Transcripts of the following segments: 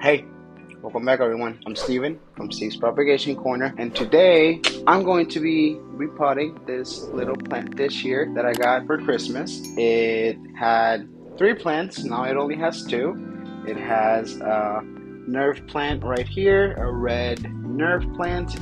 Hey, welcome back everyone. I'm Steven from Steve's Propagation Corner, and today I'm going to be repotting this little plant this year that I got for Christmas. It had 3 plants, now it only has 2. It has a nerve plant right here, a red nerve plant.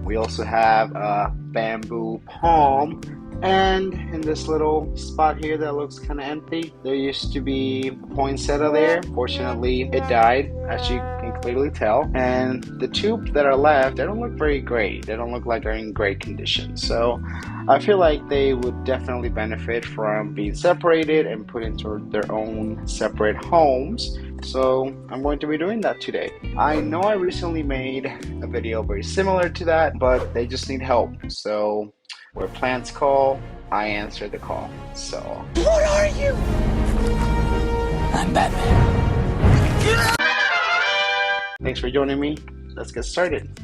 We also have a bamboo palm, and in this little spot here that looks kind of empty, there used to be a poinsettia there. Fortunately, it died, as you can clearly tell. And the 2 that are left, they don't look very great. They don't look like they're in great condition. So I feel like they would definitely benefit from being separated and put into their own separate homes. So I'm going to be doing that today. I know I recently made a video very similar to that, but they just need help. So where plants call, I answer the call. So what are you? I'm Batman. Thanks for joining me. Let's get started.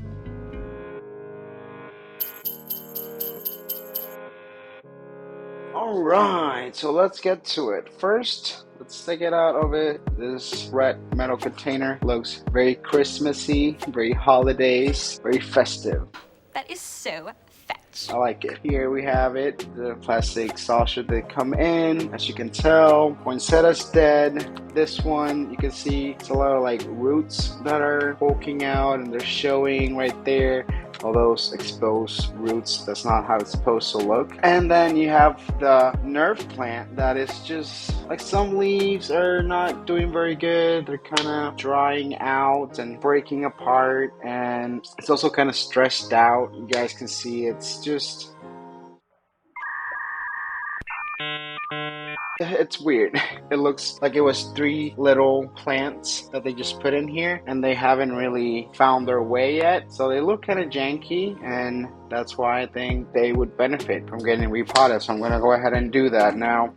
Alright, so let's get to it. First, let's take it out of it. This red metal container looks very Christmassy, very holidays, very festive. That is so fetch. I like it. Here we have it, the plastic saucer that come in. As you can tell, poinsettia's dead. This one, you can see it's a lot of like roots that are poking out and they're showing right there. All those exposed roots, that's not how it's supposed to look. And then you have the nerve plant that is just like some leaves are not doing very good. They're kind of drying out and breaking apart, and it's also kind of stressed out. You guys can see it's weird. It looks like it was 3 little plants that they just put in here, and they haven't really found their way yet. So they look kind of janky, and that's why I think they would benefit from getting repotted. So I'm going to go ahead and do that now.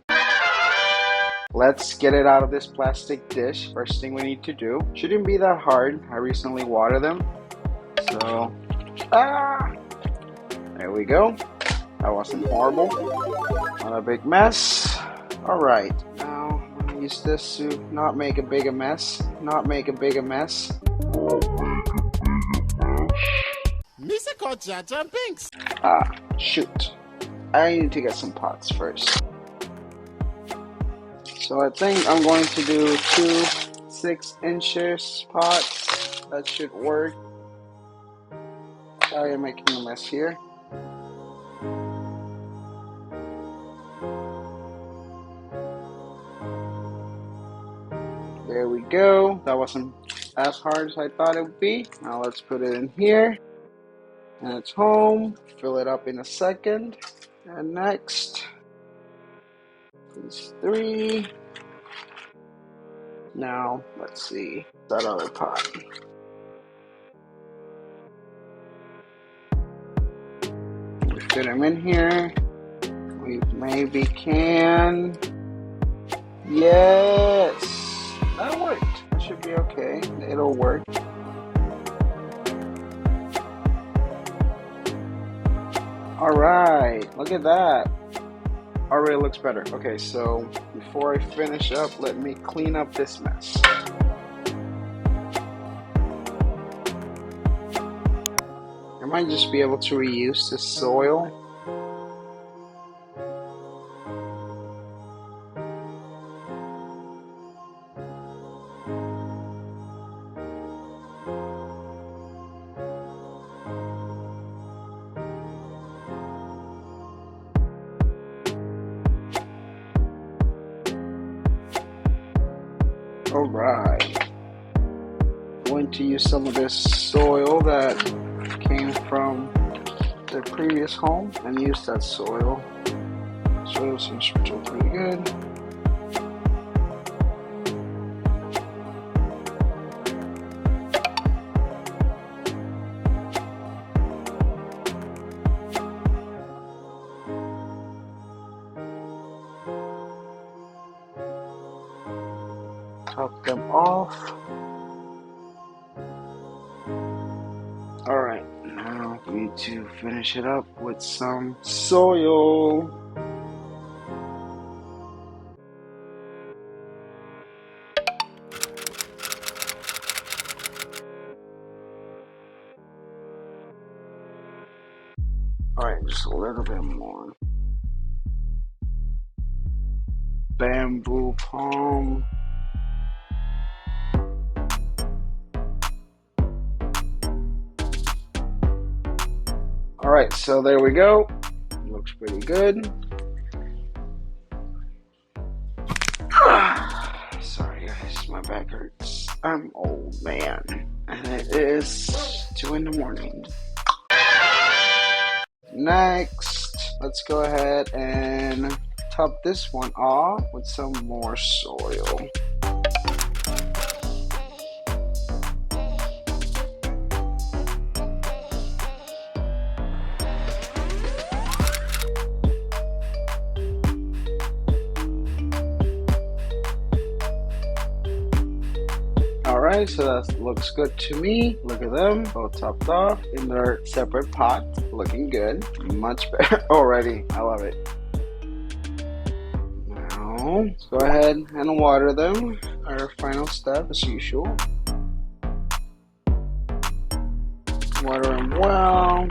Let's get it out of this plastic dish. First thing we need to do, shouldn't be that hard. I recently watered them. So, there we go. That wasn't horrible. Not a big mess. Alright, now I'm gonna use this to not make a bigger mess. Shoot. I need to get some pots first. So I think I'm going to do 2 6-inch pots. That should work. Sorry, I'm making a mess here. There we go. That wasn't as hard as I thought it would be. Now let's put it in here. And it's home. Fill it up in a second. And next, these 3. Now, let's see that other pot. We fit them in here. We maybe can. Yes! That worked. That should be okay. It'll work. Alright, look at that. Already looks better. Okay, so before I finish up, let me clean up this mess. I might just be able to reuse this soil. Alright, I'm going to use some of this soil that came from the previous home and use that soil. Soil seems to do pretty good. Top them off. Alright, now we need to finish it up with some soil. Alright, just a little bit more. Bamboo palm. Alright, so there we go. Looks pretty good. Sorry guys, my back hurts. I'm old man. And it is 2 in the morning. Next, let's go ahead and top this one off with some more soil. Alright, so that looks good to me. Look at them, both topped off in their separate pot. Looking good. Much better already. I love it. Now, let's go ahead and water them. Our final step as usual. Water them well.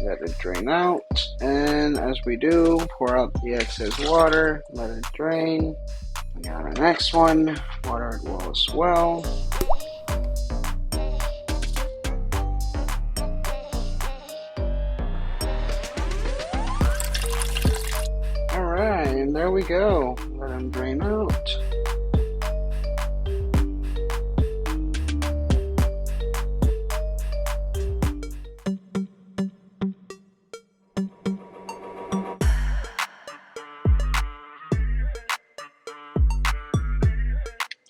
Let it drain out, and as we do, pour out the excess water, let it drain. We got our next one, water it well as well. Alright, and there we go. Let them drain out.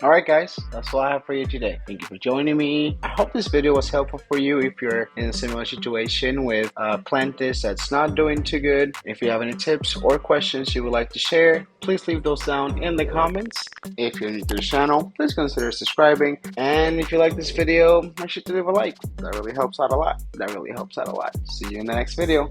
Alright guys, that's all I have for you today. Thank you for joining me. I hope this video was helpful for you if you're in a similar situation with a plantis that's not doing too good. If you have any tips or questions you would like to share, please leave those down in the comments. If you're new to the channel, please consider subscribing. And if you like this video, make sure to leave a like. That really helps out a lot. See you in the next video.